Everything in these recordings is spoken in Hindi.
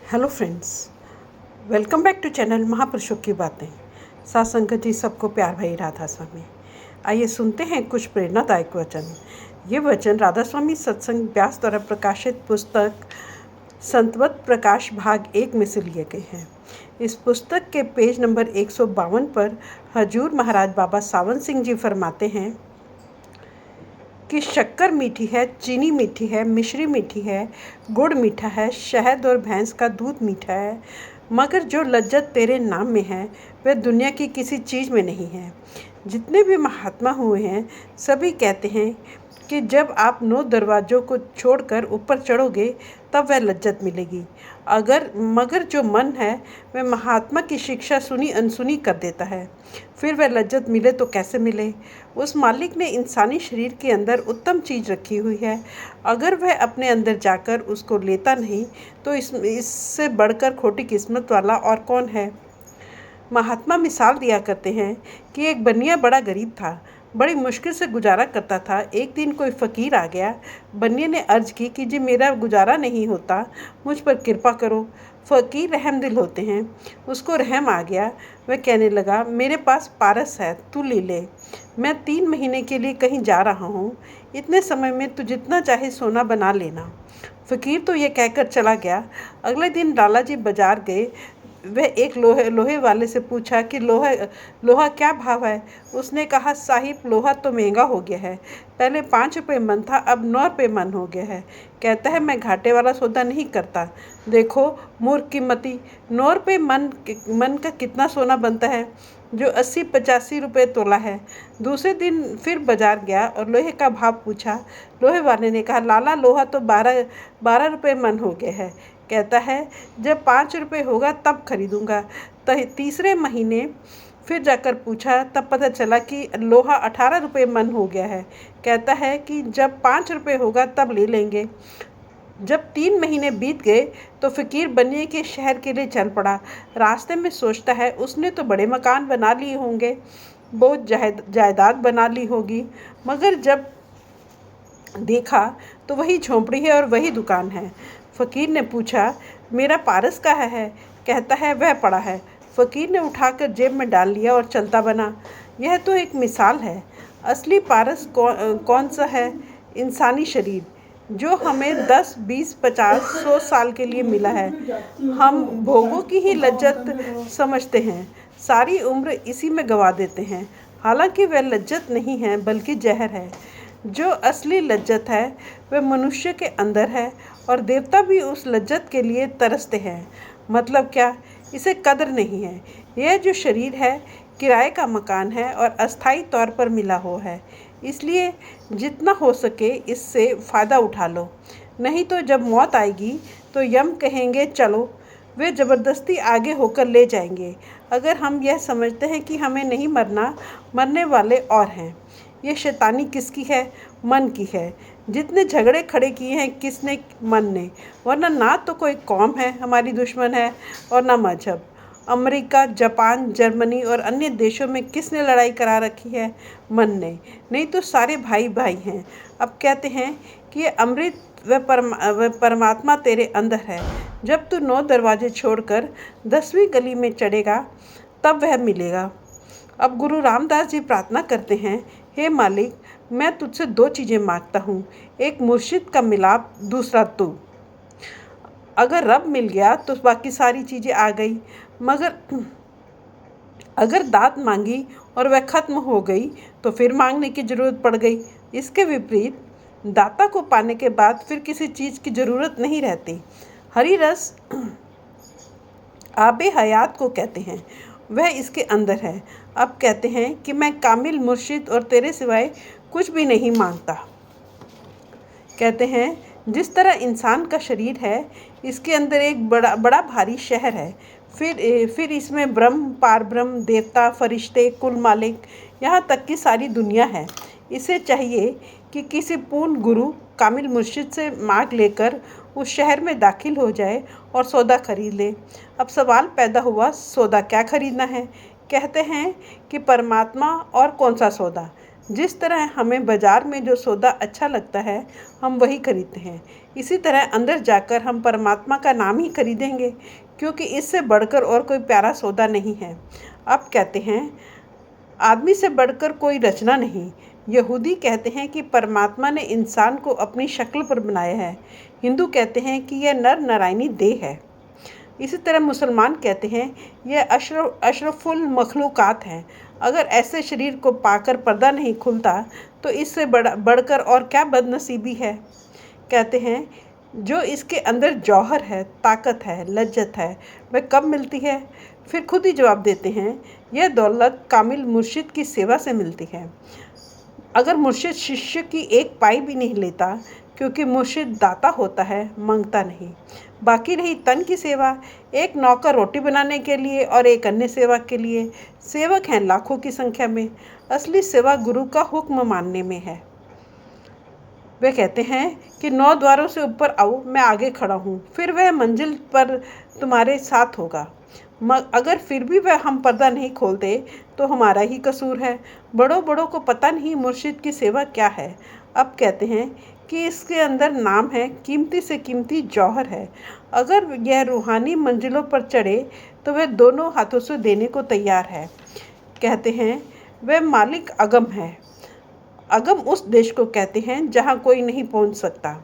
Hello friends, welcome back to channel महापुरुषों की बातें। साथ संगत जी, सबको प्यार भरी राधा स्वामी। आइए सुनते हैं कुछ प्रेरणादायक वचन। ये वचन राधा स्वामी सत्संग व्यास द्वारा प्रकाशित पुस्तक संतवत प्रकाश भाग 1 में से लिए गए हैं। इस पुस्तक के पेज नंबर 152 पर हजूर महाराज बाबा सावन सिंह जी फरमाते हैं कि शक्कर मीठी है, चीनी मीठी है, मिश्री मीठी है, गुड़ मीठा है, शहद और भैंस का दूध मीठा है, मगर जो लज्जत तेरे नाम में है वह दुनिया की किसी चीज़ में नहीं है। जितने भी महात्मा हुए हैं सभी कहते हैं कि जब आप 9 दरवाज़ों को छोड़कर ऊपर चढ़ोगे तब वह लज्जत मिलेगी। मगर जो मन है वह महात्मा की शिक्षा सुनी अनसुनी कर देता है, फिर वह लज्जत मिले तो कैसे मिले। उस मालिक ने इंसानी शरीर के अंदर उत्तम चीज़ रखी हुई है, अगर वह अपने अंदर जाकर उसको लेता नहीं तो इससे बढ़कर खोटी किस्मत वाला और कौन है। महात्मा मिसाल दिया करते हैं कि एक बनिया बड़ा गरीब था, बड़ी मुश्किल से गुजारा करता था। एक दिन कोई फ़कीर आ गया। बनिए ने अर्ज़ की कि जी मेरा गुजारा नहीं होता, मुझ पर कृपा करो। फ़कीर रहमदिल होते हैं, उसको रहम आ गया। वह कहने लगा, मेरे पास पारस है, तू ले ले। मैं 3 महीने के लिए कहीं जा रहा हूँ, इतने समय में तू जितना चाहे सोना बना लेना। फ़कीर तो ये कहकर चला गया। अगले दिन लाला जी बाजार गए। वह एक लोहे वाले से पूछा कि लोहा क्या भाव है। उसने कहा, साहिब लोहा तो महंगा हो गया है, पहले 5 रुपये मन था, अब 9 रुपये मन हो गया है। कहता है, मैं घाटे वाला सौदा नहीं करता। देखो मूर्ख की मती, 9 रुपये मन का कितना सोना बनता है, जो 80-85 रुपये तोला है। दूसरे दिन फिर बाजार गया और लोहे का भाव पूछा। लोहे वाले ने कहा, लाला लोहा तो 12 रुपये मन हो गया है। कहता है, जब 5 रुपये होगा तब खरीदूंगा। तीसरे महीने फिर जाकर पूछा, तब पता चला कि लोहा 18 रुपये मन हो गया है। कहता है कि जब 5 रुपये होगा तब ले लेंगे। जब 3 महीने बीत गए तो फ़कीर बनिए के शहर के लिए चल पड़ा। रास्ते में सोचता है, उसने तो बड़े मकान बना लिए होंगे, बहुत जायदाद बना ली होगी, मगर जब देखा तो वही झोंपड़ी है और वही दुकान है। फ़कीर ने पूछा, मेरा पारस कहाँ है? कहता है, वह पड़ा है। फ़कीर ने उठाकर जेब में डाल लिया और चलता बना। यह तो एक मिसाल है। असली पारस कौन सा है? इंसानी शरीर, जो हमें 10, 20, 50, 100 साल के लिए मिला है। हम भोगों की ही लज्जत समझते हैं, सारी उम्र इसी में गंवा देते हैं। हालांकि वह लज्जत नहीं है बल्कि जहर है। जो असली लज्जत है वह मनुष्य के अंदर है और देवता भी उस लज्जत के लिए तरसते हैं। मतलब क्या? इसे कदर नहीं है। यह जो शरीर है किराए का मकान है और अस्थाई तौर पर मिला हुआ है, इसलिए जितना हो सके इससे फ़ायदा उठा लो, नहीं तो जब मौत आएगी तो यम कहेंगे चलो, वे ज़बरदस्ती आगे होकर ले जाएंगे। अगर हम यह समझते हैं कि हमें नहीं मरना, मरने वाले और हैं। ये शैतानी किसकी है? मन की है। जितने झगड़े खड़े किए हैं किसने? मन ने। वरना ना तो कोई कौम है हमारी दुश्मन है और ना मजहब। अमेरिका, जापान, जर्मनी और अन्य देशों में किसने लड़ाई करा रखी है? मन ने। नहीं तो सारे भाई भाई हैं। अब कहते हैं कि ये अमृत व परमात्मा तेरे अंदर है। जब तू 9 दरवाजे छोड़कर 10वीं गली में चढ़ेगा तब वह मिलेगा। अब गुरु रामदास जी प्रार्थना करते हैं, हे मालिक, मैं तुझसे 2 चीज़ें मांगता हूँ, एक मुर्शिद का मिलाप, दूसरा तू। अगर रब मिल गया तो बाकी सारी चीज़ें आ गई, मगर अगर दात मांगी और वह ख़त्म हो गई तो फिर मांगने की ज़रूरत पड़ गई। इसके विपरीत दाता को पाने के बाद फिर किसी चीज़ की ज़रूरत नहीं रहती। हरी रस आबे हयात को कहते हैं, वह इसके अंदर है। अब कहते हैं कि मैं कामिल मुर्शिद और तेरे सिवाय कुछ भी नहीं मांगता। कहते हैं, जिस तरह इंसान का शरीर है, इसके अंदर एक बड़ा भारी शहर है। फिर इसमें ब्रह्म, पारब्रह्म, देवता, फरिश्ते, कुल मालिक, यहाँ तक कि सारी दुनिया है। इसे चाहिए कि किसी पूर्ण गुरु कामिल मुर्शिद से मांग लेकर उस शहर में दाखिल हो जाए और सौदा खरीद ले। अब सवाल पैदा हुआ, सौदा क्या खरीदना है? कहते हैं कि परमात्मा और कौन सा सौदा? जिस तरह हमें बाज़ार में जो सौदा अच्छा लगता है हम वही खरीदते हैं, इसी तरह अंदर जाकर हम परमात्मा का नाम ही खरीदेंगे, क्योंकि इससे बढ़कर और कोई प्यारा सौदा नहीं है। अब कहते हैं आदमी से बढ़कर कोई रचना नहीं। यहूदी कहते हैं कि परमात्मा ने इंसान को अपनी शक्ल पर बनाया है। हिंदू कहते हैं कि यह नर नारायणी देह है। इसी तरह मुसलमान कहते हैं यह अशरफुल मखलूक़ात हैं। अगर ऐसे शरीर को पाकर पर्दा नहीं खुलता तो इससे बढ़कर और क्या बदनसीबी है। कहते हैं जो इसके अंदर जौहर है, ताकत है, लज्जत है, वह कब मिलती है। फिर खुद ही जवाब देते हैं यह दौलत कामिल मुर्शिद की सेवा से मिलती है। अगर मुर्शिद शिष्य की एक पाई भी नहीं लेता, क्योंकि मुर्शिद दाता होता है, मांगता नहीं। बाकी रही तन की सेवा, एक नौकर रोटी बनाने के लिए और एक अन्य सेवा के लिए। सेवक हैं लाखों की संख्या में, असली सेवा गुरु का हुक्म मानने में है। वे कहते हैं कि 9 द्वारों से ऊपर आओ, मैं आगे खड़ा हूँ, फिर वह मंजिल पर तुम्हारे साथ होगा। अगर फिर भी वह हम पर्दा नहीं खोलते तो हमारा ही कसूर है। बड़ों बड़ों को पता नहीं मुर्शिद की सेवा क्या है। अब कहते हैं कि इसके अंदर नाम है, कीमती से कीमती जौहर है। अगर यह रूहानी मंजिलों पर चढ़े तो वह दोनों हाथों से देने को तैयार है। कहते हैं वह मालिक अगम है। अगम उस देश को कहते हैं जहाँ कोई नहीं पहुँच सकता,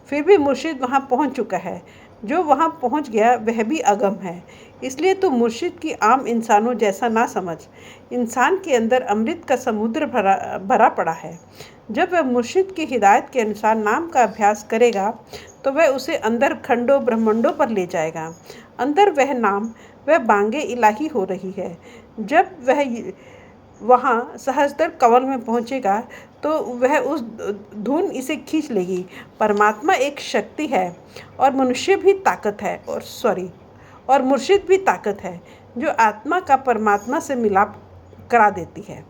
फिर भी मुर्शिद वहाँ पहुँच चुका है। जो वहाँ पहुँच गया वह भी अगम है। इसलिए तो मुर्शिद की आम इंसानों जैसा ना समझ। इंसान के अंदर अमृत का समुद्र भरा पड़ा है। जब वह मुर्शिद की हिदायत के अनुसार नाम का अभ्यास करेगा तो वह उसे अंदर खंडों ब्रह्मांडों पर ले जाएगा। अंदर वह नाम, वह बांगे इलाही हो रही है। जब वह वहाँ सहस्त्र कवल में पहुँचेगा तो वह उस धुन इसे खींच लेगी। परमात्मा एक शक्ति है और मनुष्य भी ताकत है और मुर्शिद भी ताकत है जो आत्मा का परमात्मा से मिलाप करा देती है।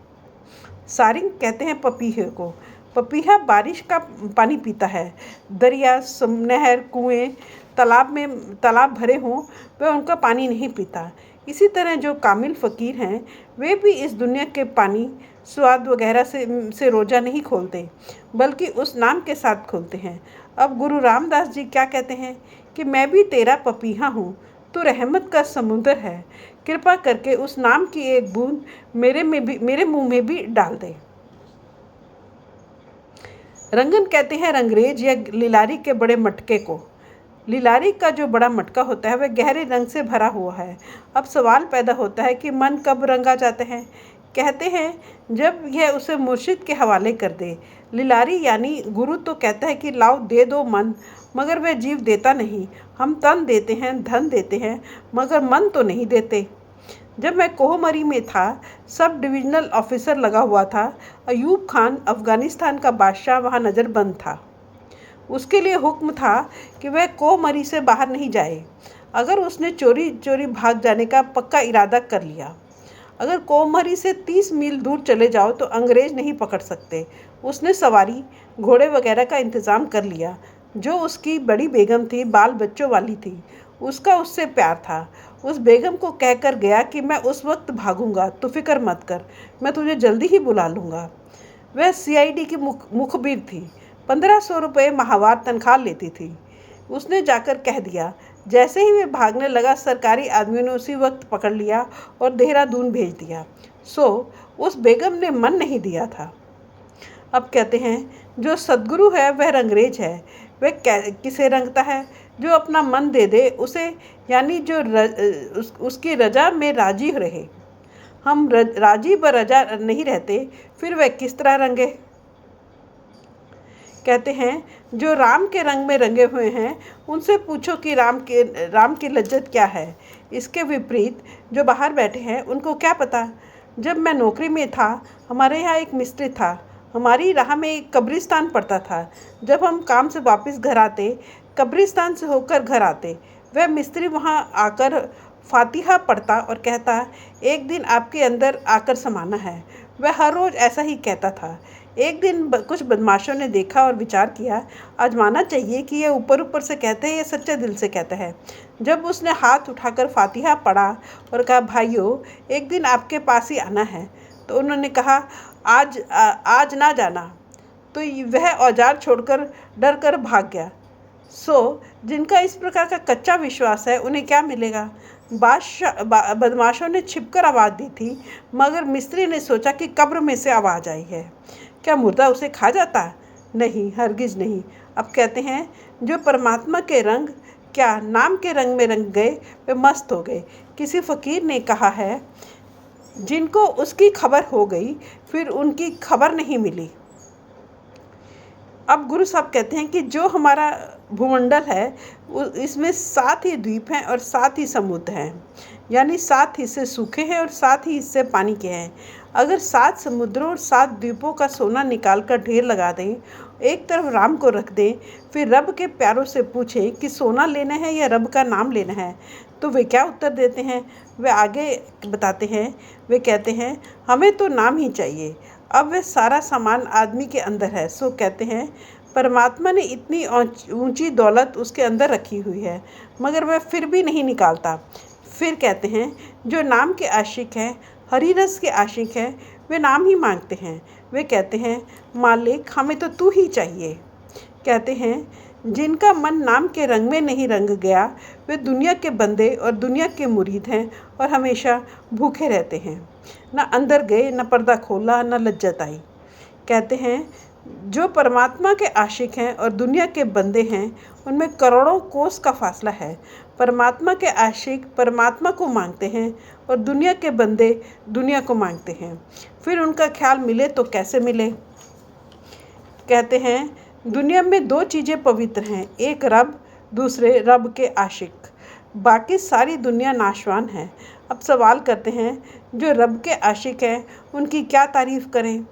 सारिंग कहते हैं पपीहे को। पपीहा बारिश का पानी पीता है। दरिया, नहर, कुएं, तालाब भरे हों वह उनका पानी नहीं पीता। इसी तरह जो कामिल फ़कीर हैं वे भी इस दुनिया के पानी, स्वाद वगैरह से रोज़ा नहीं खोलते, बल्कि उस नाम के साथ खोलते हैं। अब गुरु रामदास जी क्या कहते हैं कि मैं भी तेरा पपीहा हूँ, तू रहमत का समुद्र है, कृपा करके उस नाम की एक बूंद मेरे मुंह में भी डाल दे। रंगन कहते हैं रंगरेज या लिलारी के बड़े मटके को। लिलारी का जो बड़ा मटका होता है वह गहरे रंग से भरा हुआ है। अब सवाल पैदा होता है कि मन कब रंगा जाते हैं। कहते हैं जब यह उसे मुर्शिद के हवाले कर दे। लिलारी यानी गुरु तो कहता है कि लाओ दे दो मन, मगर वह जीव देता नहीं। हम तन देते हैं, धन देते हैं, मगर मन तो नहीं देते। जब मैं कोहमरी में था, सब डिविजनल ऑफिसर लगा हुआ था। अयूब खान अफ़गानिस्तान का बादशाह वहाँ नज़रबंद था। उसके लिए हुक्म था कि वह कोहमरी से बाहर नहीं जाए। अगर उसने चोरी चोरी भाग जाने का पक्का इरादा कर लिया, अगर कोहमरी से 30 मील दूर चले जाओ तो अंग्रेज़ नहीं पकड़ सकते। उसने सवारी, घोड़े वगैरह का इंतज़ाम कर लिया। जो उसकी बड़ी बेगम थी, बाल बच्चों वाली थी, उसका उससे प्यार था। उस बेगम को कहकर गया कि मैं उस वक्त भागूंगा, तो फिक्र मत कर, मैं तुझे जल्दी ही बुला लूँगा। वह CID की मुखबिर थी, 1500 रुपये माहवार तनख्वाह लेती थी। उसने जाकर कह दिया। जैसे ही वे भागने लगा, सरकारी आदमियों ने उसी वक्त पकड़ लिया और देहरादून भेज दिया। उस बेगम ने मन नहीं दिया था। अब कहते हैं जो सद्गुरु है वह रंगरेज है। वह किसे रंगता है? जो अपना मन दे दे उसे, यानी जो उसकी रजा में राजी रहे। हम राजी व रजा नहीं रहते, फिर वह किस तरह रंगे? कहते हैं जो राम के रंग में रंगे हुए हैं उनसे पूछो कि राम की लज्जत क्या है। इसके विपरीत जो बाहर बैठे हैं उनको क्या पता। जब मैं नौकरी में था, हमारे यहाँ एक मिस्त्री था। हमारी राह में एक कब्रिस्तान पड़ता था। जब हम काम से वापस घर आते, कब्रिस्तान से होकर घर आते, वह मिस्त्री वहाँ आकर फातिहा पढ़ता और कहता, एक दिन आपके अंदर आकर समाना है। वह हर रोज़ ऐसा ही कहता था। एक दिन कुछ बदमाशों ने देखा और विचार किया, आजमाना चाहिए कि यह ऊपर ऊपर से कहते हैं या सच्चे दिल से कहते हैं। जब उसने हाथ उठाकर फातिहा पढ़ा और कहा, भाइयों एक दिन आपके पास ही आना है, तो उन्होंने कहा, आज ना जाना। तो वह औजार छोड़कर डर कर भाग गया। सो जिनका इस प्रकार का कच्चा विश्वास है उन्हें क्या मिलेगा। बदमाशों ने छिपकर आवाज़ दी थी, मगर मिस्त्री ने सोचा कि कब्र में से आवाज़ आई है। क्या मुर्दा उसे खा जाता? नहीं, हरगिज नहीं। अब कहते हैं जो परमात्मा के रंग, क्या नाम के रंग में रंग गए, वे मस्त हो गए। किसी फ़कीर ने कहा है, जिनको उसकी खबर हो गई फिर उनकी खबर नहीं मिली। अब गुरु साहब कहते हैं कि जो हमारा भूमंडल है इसमें 7 ही द्वीप हैं और 7 ही समुद्र हैं, यानी 7 हिस्से सूखे हैं और 7 ही हिस्से पानी के हैं। अगर 7 समुद्रों और 7 द्वीपों का सोना निकाल कर ढेर लगा दें, एक तरफ राम को रख दें, फिर रब के प्यारों से पूछें कि सोना लेना है या रब का नाम लेना है, तो वे क्या उत्तर देते हैं? वे आगे बताते हैं, वे कहते हैं हमें तो नाम ही चाहिए। अब वह सारा सामान आदमी के अंदर है। सो कहते हैं परमात्मा ने इतनी ऊंची दौलत उसके अंदर रखी हुई है, मगर वह फिर भी नहीं निकालता। फिर कहते हैं जो नाम के आशिक हैं, हरि रस के आशिक हैं, वे नाम ही मांगते हैं। वे कहते हैं मालिक हमें तो तू ही चाहिए। कहते हैं जिनका मन नाम के रंग में नहीं रंग गया, वे दुनिया के बंदे और दुनिया के मुरीद हैं और हमेशा भूखे रहते हैं। न अंदर गए, न पर्दा खोला, न लज्जत आई। कहते हैं जो परमात्मा के आशिक हैं और दुनिया के बंदे हैं, उनमें करोड़ों कोस का फासला है। परमात्मा के आशिक परमात्मा को मांगते हैं और दुनिया के बंदे दुनिया को मांगते हैं। फिर उनका ख्याल मिले तो कैसे मिले। कहते हैं दुनिया में 2 चीज़ें पवित्र हैं, एक रब, दूसरे रब के आशिक। बाकी सारी दुनिया नाशवान है। अब सवाल करते हैं जो रब के आशिक हैं उनकी क्या तारीफ़ करें,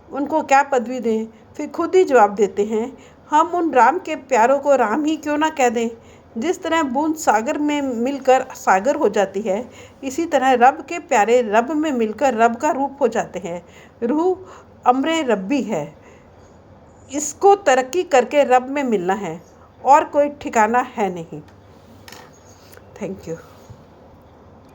उनको क्या पदवी दें। फिर खुद ही जवाब देते हैं हम उन राम के प्यारों को राम ही क्यों ना कह दें। जिस तरह बूंद सागर में मिलकर सागर हो जाती है, इसी तरह रब के प्यारे रब में मिलकर रब का रूप हो जाते हैं। रूह अमरे रब्बी है, इसको तरक्की करके रब में मिलना है और कोई ठिकाना है नहीं। Thank you.